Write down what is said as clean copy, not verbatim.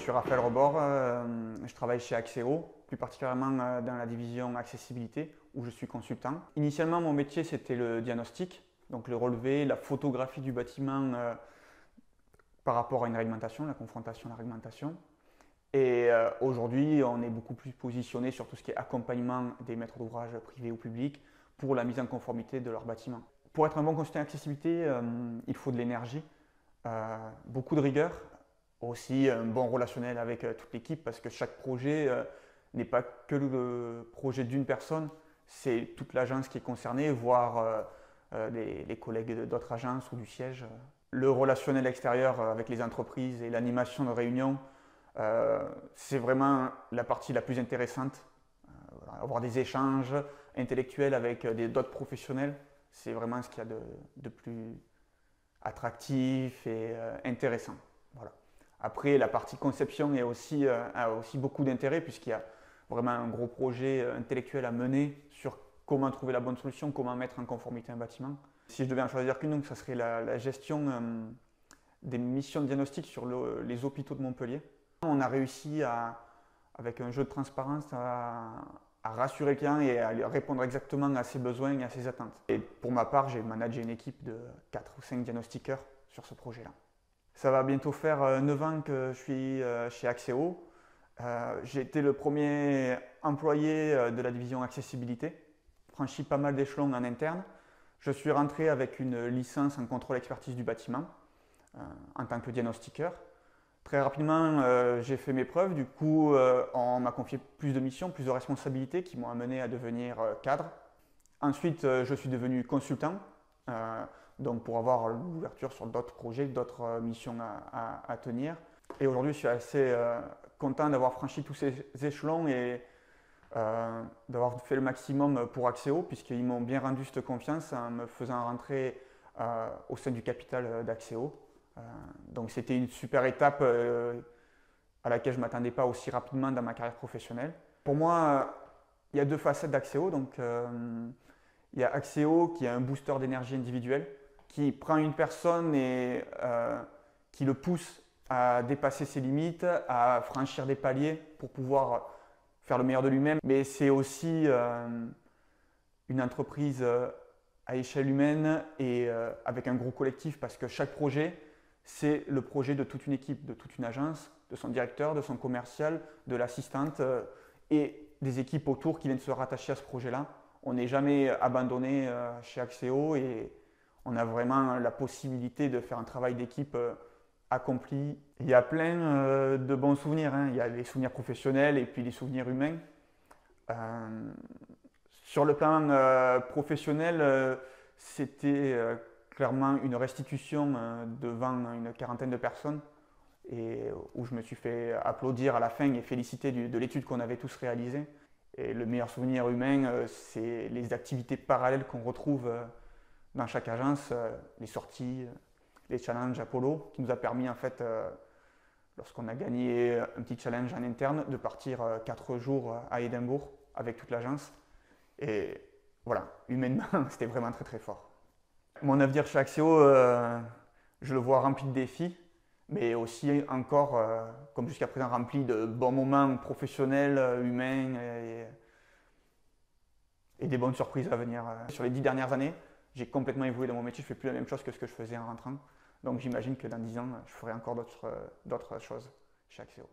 suis Raphaël Rebord, je travaille chez Axéo, plus particulièrement dans la division accessibilité où je suis consultant. Initialement, mon métier c'était le diagnostic, donc le relevé, la photographie du bâtiment par rapport à une réglementation, la confrontation à la réglementation. Et aujourd'hui, on est beaucoup plus positionné sur tout ce qui est accompagnement des maîtres d'ouvrage privés ou publics pour la mise en conformité de leur bâtiment. Pour être un bon consultant accessibilité, il faut de l'énergie, beaucoup de rigueur, aussi un bon relationnel avec toute l'équipe parce que chaque projet n'est pas que le projet d'une personne, c'est toute l'agence qui est concernée, voire les collègues d'autres agences ou du siège. Le relationnel extérieur avec les entreprises et l'animation de réunions, c'est vraiment la partie la plus intéressante. Avoir des échanges intellectuels avec d'autres professionnels, c'est vraiment ce qu'il y a de plus attractif et intéressant. Voilà. Après, la partie conception a aussi beaucoup d'intérêt puisqu'il y a vraiment un gros projet intellectuel à mener sur comment trouver la bonne solution, comment mettre en conformité un bâtiment. Si je devais en choisir qu'une, donc, ça serait la gestion des missions de diagnostic sur les hôpitaux de Montpellier. On a réussi, avec un jeu de transparence, à rassurer le client et à lui répondre exactement à ses besoins et à ses attentes. Et pour ma part, j'ai managé une équipe de 4 ou 5 diagnostiqueurs sur ce projet-là. Ça va bientôt faire 9 ans que je suis chez Axéo. J'ai été le premier employé de la division accessibilité, franchi pas mal d'échelons en interne. Je suis rentré avec une licence en contrôle expertise du bâtiment en tant que diagnostiqueur. Très rapidement, j'ai fait mes preuves. Du coup, on m'a confié plus de missions, plus de responsabilités qui m'ont amené à devenir cadre. Ensuite, je suis devenu consultant, donc pour avoir l'ouverture sur d'autres projets, d'autres missions à tenir. Et aujourd'hui, je suis assez content d'avoir franchi tous ces échelons et d'avoir fait le maximum pour Axéo, puisqu'ils m'ont bien rendu cette confiance en me faisant rentrer au sein du capital d'Axéo. Donc c'était une super étape à laquelle je ne m'attendais pas aussi rapidement dans ma carrière professionnelle. Pour moi, il y a deux facettes d'Axéo. Donc, il y a Axéo qui est un booster d'énergie individuelle, qui prend une personne et qui le pousse à dépasser ses limites, à franchir des paliers pour pouvoir faire le meilleur de lui-même. Mais c'est aussi une entreprise à échelle humaine et avec un gros collectif parce que chaque projet, c'est le projet de toute une équipe, de toute une agence, de son directeur, de son commercial, de l'assistante et des équipes autour qui viennent se rattacher à ce projet-là. On n'est jamais abandonné chez Axéo et on a vraiment la possibilité de faire un travail d'équipe accompli. Il y a plein de bons souvenirs, hein. Il y a les souvenirs professionnels et puis les souvenirs humains. Sur le plan professionnel, c'était clairement une restitution devant une quarantaine de personnes et où je me suis fait applaudir à la fin et féliciter de l'étude qu'on avait tous réalisée. Et le meilleur souvenir humain, c'est les activités parallèles qu'on retrouve dans chaque agence, les sorties, les challenges Apollo, qui nous a permis en fait, lorsqu'on a gagné un petit challenge en interne, de partir 4 jours à Édimbourg avec toute l'agence. Et voilà, humainement, c'était vraiment très très fort. Mon avenir chez Axéo, je le vois rempli de défis, mais aussi encore, comme jusqu'à présent, rempli de bons moments professionnels, humains et des bonnes surprises à venir. Sur les 10 dernières années, j'ai complètement évolué dans mon métier, je ne fais plus la même chose que ce que je faisais en rentrant. Donc j'imagine que dans 10 ans, je ferai encore d'autres choses chez Axéo.